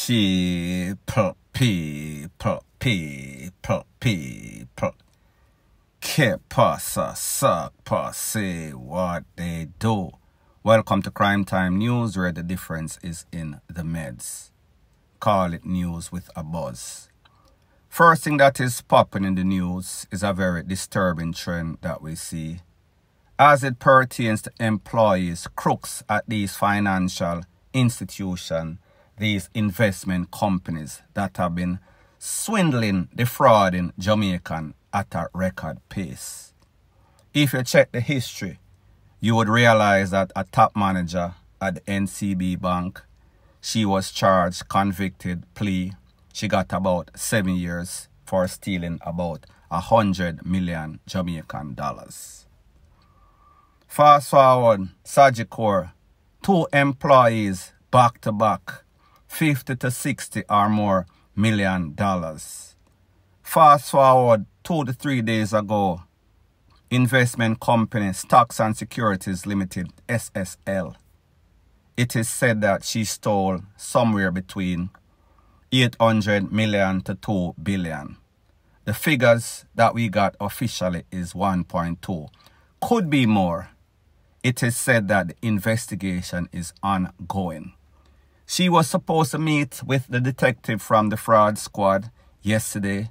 People. Que pasa, suck, say what they do. Welcome to Crime Time News, where the difference is in the meds. Call it news with a buzz. First thing that is popping in the news is a very disturbing trend that we see as it pertains to employees, crooks at these financial institutions, these investment companies that have been swindling, defrauding Jamaican at a record pace. If you check the history, you would realize that a top manager at the NCB Bank, she was charged, convicted, plea. She got about 7 years for stealing about 100 million Jamaican dollars. Fast forward, Sagicor, 2 employees back to back, 50 to 60 or more million dollars. Fast forward 2 to 3 days ago, investment company Stocks and Securities Limited, SSL. It is said that she stole somewhere between 800 million to 2 billion. The figures that we got officially is 1.2. Could be more. It is said that the investigation is ongoing. She was supposed to meet with the detective from the fraud squad yesterday.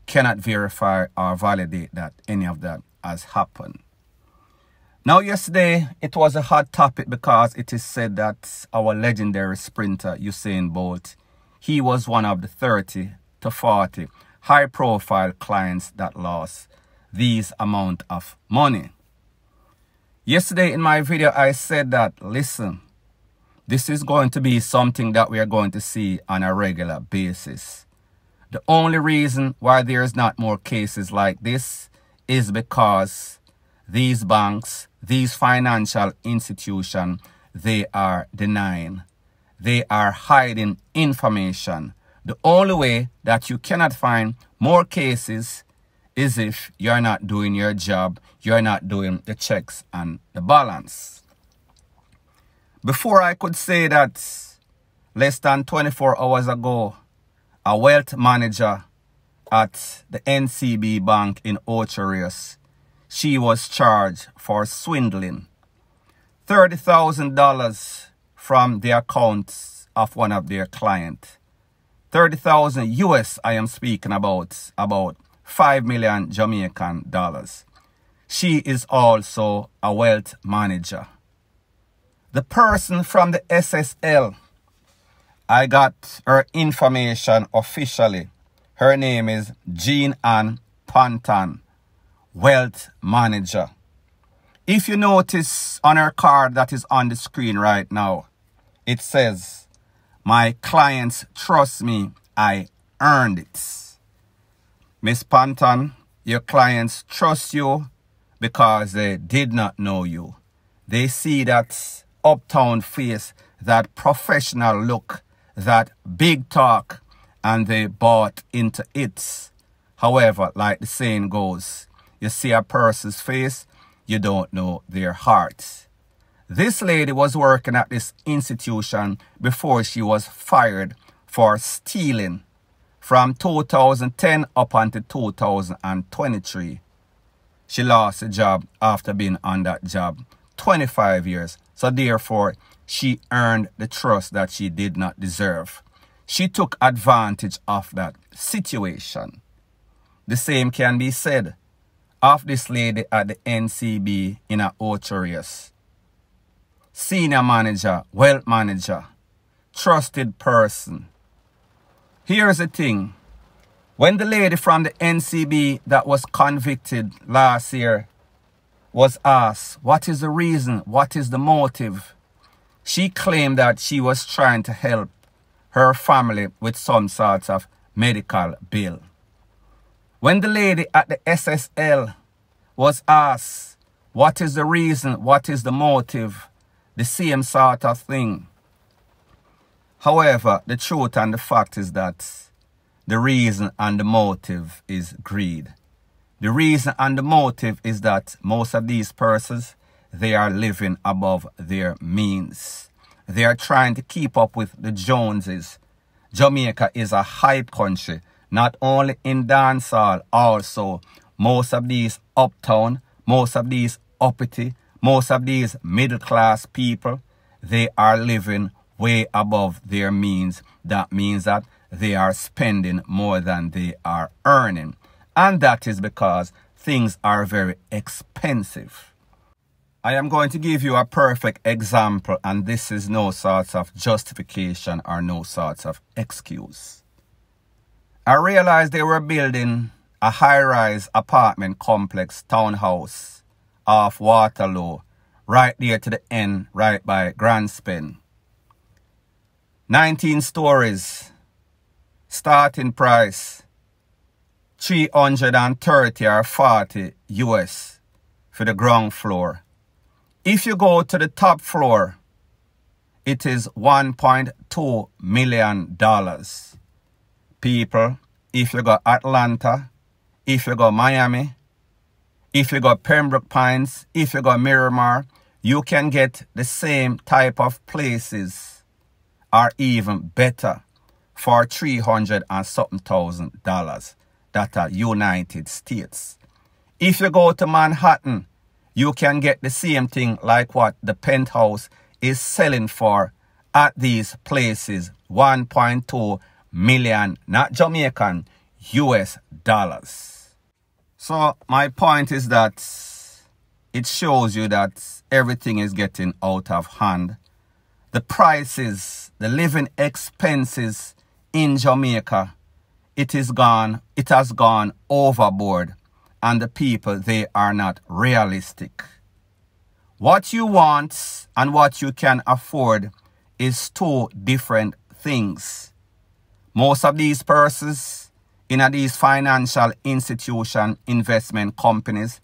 Cannot verify or validate that any of that has happened. Now, yesterday, it was a hot topic because it is said that our legendary sprinter, Usain Bolt, he was one of the 30 to 40 high-profile clients that lost these amount of money. Yesterday in my video, I said that, listen, this is going to be something that we are going to see on a regular basis. The only reason why there is not more cases like this is because these banks, these financial institutions, they are denying. They are hiding information. The only way that you cannot find more cases is if you're not doing your job, you're not doing the checks and the balance. Before I could say that, less than 24 hours ago, a wealth manager at the NCB Bank in Ocherius, she was charged for swindling $30,000 from the accounts of one of their clients. 30,000 US, I am speaking about 5 million Jamaican dollars. She is also a wealth manager. The person from the SSL, I got her information officially. Her name is Jean Ann Panton, wealth manager. If you notice on her card that is on the screen right now, it says, "My clients trust me, I earned it." Miss Panton, your clients trust you because they did not know you. They see that uptown face, that professional look, that big talk, and they bought into it. However, like the saying goes, you see a person's face, you don't know their heart. This lady was working at this institution before she was fired for stealing from 2010 up until 2023. She lost a job after being on that job 25 years. So therefore, she earned the trust that she did not deserve. She took advantage of that situation. The same can be said of this lady at the NCB in a Ocherius. Senior manager, wealth manager, trusted person. Here's the thing. When the lady from the NCB that was convicted last year was asked, what is the reason, what is the motive? She claimed that she was trying to help her family with some sort of medical bill. When the lady at the SSL was asked, what is the reason, what is the motive, the same sort of thing. However, the truth and the fact is that the reason and the motive is greed. The reason and the motive is that most of these persons, they are living above their means. They are trying to keep up with the Joneses. Jamaica is a hype country, not only in dancehall, also most of these uptown, most of these uppity, most of these middle class people, they are living way above their means. That means that they are spending more than they are earning. And that is because things are very expensive. I am going to give you a perfect example, and this is no sort of justification or no sort of excuse. I realized they were building a high-rise apartment complex townhouse off Waterloo, right there to the end, right by Grand Spin. 19 stories, starting price, 330 or 40 US for the ground floor. If you go to the top floor, it is $1.2 million. People, if you go Atlanta, if you go Miami, if you go Pembroke Pines, if you go Miramar, you can get the same type of places or even better for $300 and something thousand that are United States. If you go to Manhattan, you can get the same thing like what the penthouse is selling for at these places, 1.2 million, not Jamaican, US dollars. So my point is that it shows you that everything is getting out of hand. The prices, the living expenses in Jamaica, it has gone overboard. And the people, they are not realistic. What you want and what you can afford is two different things. Most of these persons in these financial institution investment companies,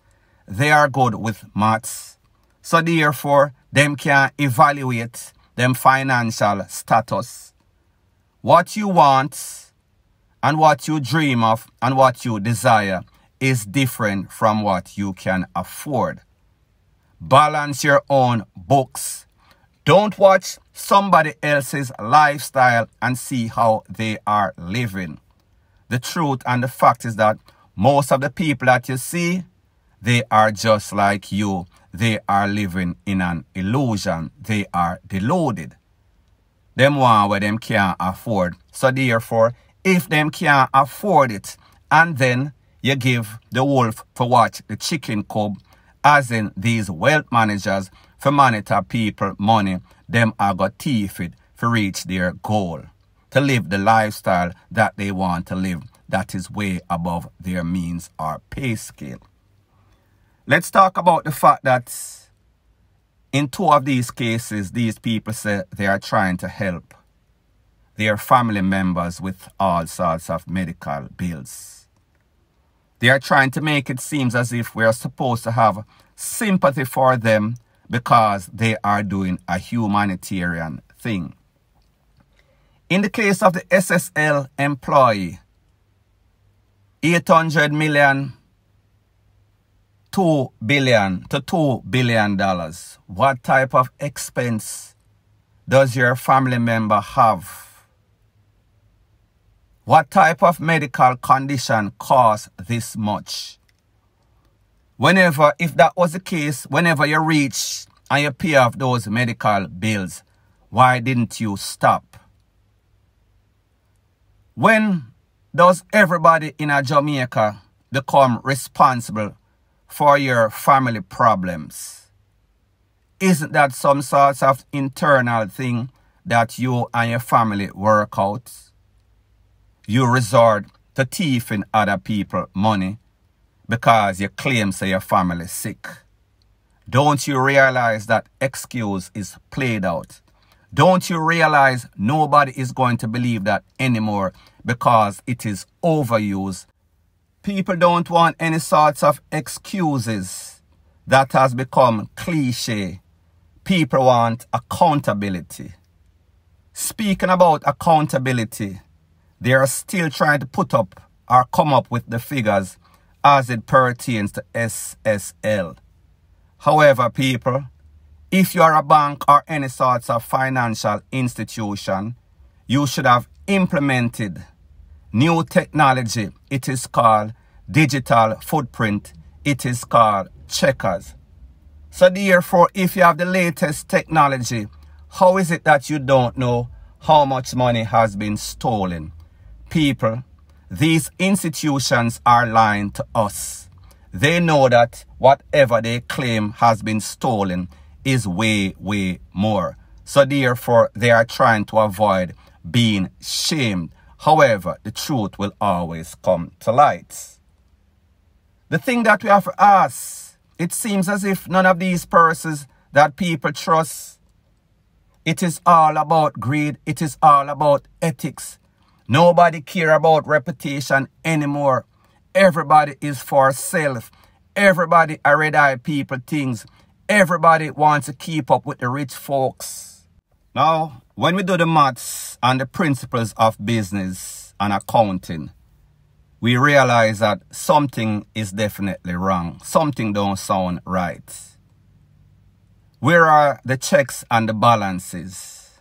they are good with maths. So therefore, them can evaluate them financial status. What you want and what you dream of and what you desire is different from what you can afford. Balance your own books. Don't watch somebody else's lifestyle and see how they are living. The truth and the fact is that most of the people that you see, they are just like you. They are living in an illusion. They are deluded. Them want what them can't afford. So therefore, if them can't afford it, and then you give the wolf for watch the chicken coop, as in these wealth managers for monitor people money, them are got thief it for reach their goal, to live the lifestyle that they want to live that is way above their means or pay scale. Let's talk about the fact that in two of these cases, these people say they are trying to help their family members with all sorts of medical bills. They are trying to make it seem as if we are supposed to have sympathy for them because they are doing a humanitarian thing. In the case of the SSL employee, 800 million, $2 billion to $2 billion. What type of expense does your family member have? What type of medical condition costs this much? If that was the case, whenever you reach and you pay off those medical bills, why didn't you stop? When does everybody in Jamaica become responsible for your family problems? Isn't that some sort of internal thing that you and your family work out? You resort to thieving other people money because you claim say your family sick. Don't you realize that excuse is played out? Don't you realize nobody is going to believe that anymore because it is overused? People don't want any sorts of excuses. That has become cliche. People want accountability. Speaking about accountability, they are still trying to put up or come up with the figures as it pertains to SSL. However, people, if you are a bank or any sorts of financial institution, you should have implemented new technology. It is called digital footprint. It is called checkers. So therefore, if you have the latest technology, how is it that you don't know how much money has been stolen? People, these institutions are lying to us. They know that whatever they claim has been stolen is way, way more. So therefore, they are trying to avoid being shamed. However, the truth will always come to light. The thing that we have to ask, it seems as if none of these persons that people trust, it is all about greed. It is all about ethics. Nobody care about reputation anymore. Everybody is for self. Everybody are red-eye people things. Everybody wants to keep up with the rich folks. Now, when we do the maths and the principles of business and accounting, we realize that something is definitely wrong. Something don't sound right. Where are the checks and the balances?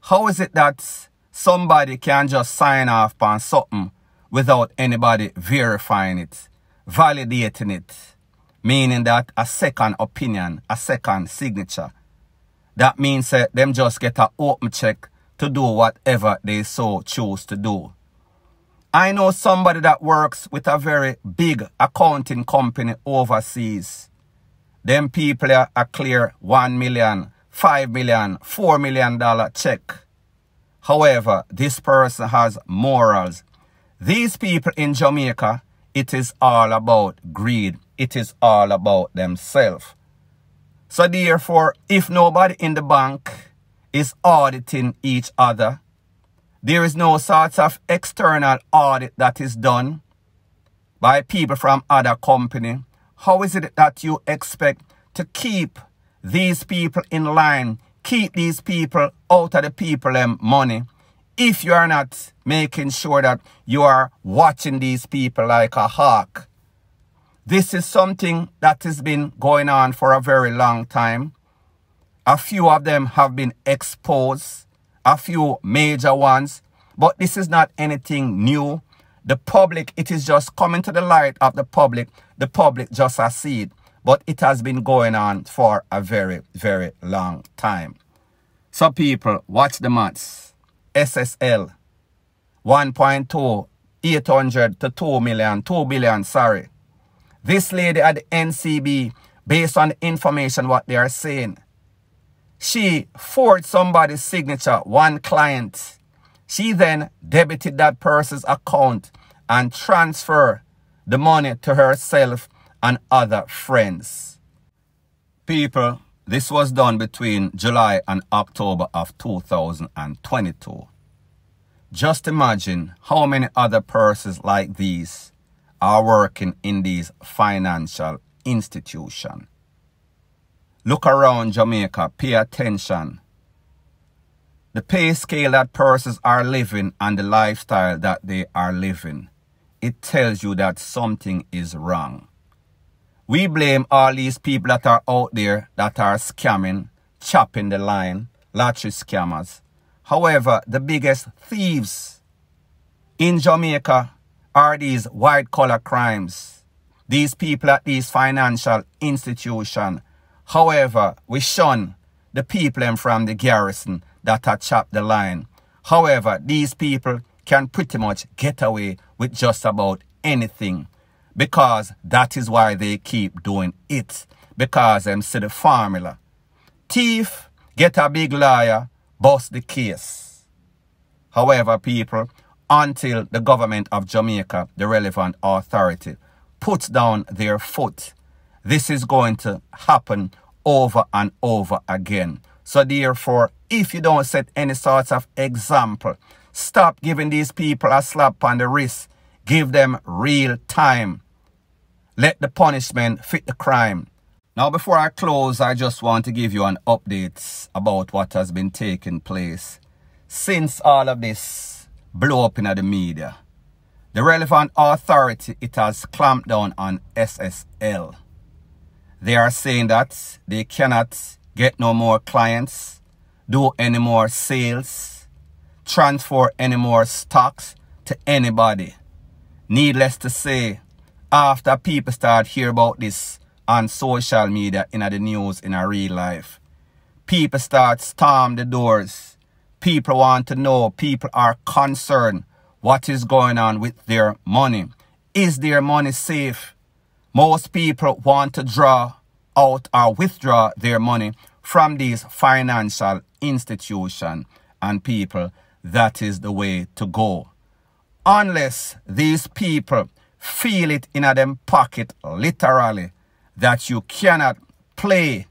How is it that somebody can just sign off on something without anybody verifying it, validating it, meaning that a second opinion, a second signature? That means that them just get an open check to do whatever they so choose to do. I know somebody that works with a very big accounting company overseas. Them people are clear $1 million, $5 million, $4 million check. However, this person has morals. These people in Jamaica, it is all about greed. It is all about themselves. So therefore, if nobody in the bank is auditing each other, there is no sort of external audit that is done by people from other company. How is it that you expect to keep these people in line, keep these people out of the people money, if you are not making sure that you are watching these people like a hawk? This is something that has been going on for a very long time. A few of them have been exposed, a few major ones, but this is not anything new. The public, it is just coming to the light of the public. The public just has seen it, but it has been going on for a very, very long time. So people, watch the maths. SSL, 1.2, 800 to 2 million, 2 billion, sorry. This lady at the NCB, based on the information what they are saying, she forged somebody's signature, one client. She then debited that person's account and transferred the money to herself and other friends. People, this was done between July and October of 2022. Just imagine how many other persons like these are working in these financial institutions. Look around Jamaica, pay attention. The pay scale that persons are living and the lifestyle that they are living, it tells you that something is wrong. We blame all these people that are out there that are scamming, chopping the line, lottery scammers. However, the biggest thieves in Jamaica are these white-collar crimes. These people at these financial institutions. However, we shun the people from the garrison that have chopped the line. However, these people can pretty much get away with just about anything, because that is why they keep doing it, because them see the formula. Thief, get a big liar, bust the case. However, people, until the government of Jamaica, the relevant authority, puts down their foot, this is going to happen over and over again. So therefore, if you don't set any sort of example, stop giving these people a slap on the wrist. Give them real time. Let the punishment fit the crime. Now, before I close, I just want to give you an update about what has been taking place since all of this blew up in the media. The relevant authority, it has clamped down on SSL. They are saying that they cannot get no more clients, do any more sales, transfer any more stocks to anybody. Needless to say, after people start hear about this on social media, in the news, in a real life, people start storm the doors. People want to know, people are concerned what is going on with their money. Is their money safe? Most people want to draw out or withdraw their money from these financial institutions, and people, that is the way to go. Unless these people feel it in them pocket, literally, that you cannot play.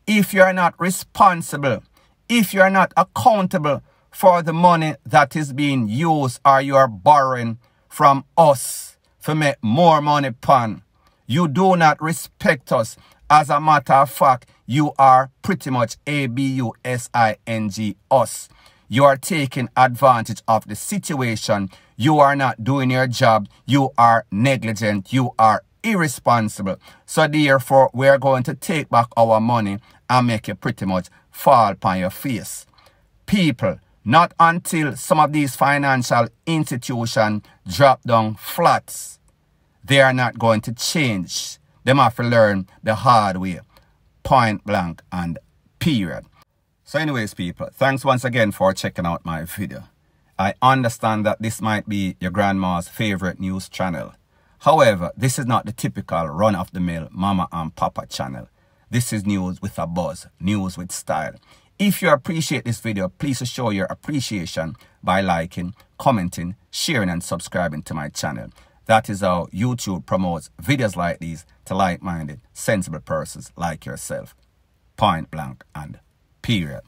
If you are not responsible, if you are not accountable for the money that is being used or you are borrowing from us to make more money pan, you do not respect us. As a matter of fact, you are pretty much abusing us. You are taking advantage of the situation. You are not doing your job. You are negligent. You are irresponsible. So therefore, we are going to take back our money and make you pretty much fall upon your face. People, not until some of these financial institutions drop down flats, they are not going to change. They have to learn the hard way. Point blank and period. So anyways, people, thanks once again for checking out my video. I understand that this might be your grandma's favorite news channel. However, this is not the typical run-of-the-mill mama and papa channel. This is news with a buzz, news with style. If you appreciate this video, please show your appreciation by liking, commenting, sharing and subscribing to my channel. That is how YouTube promotes videos like these to like-minded, sensible persons like yourself. Point blank and period.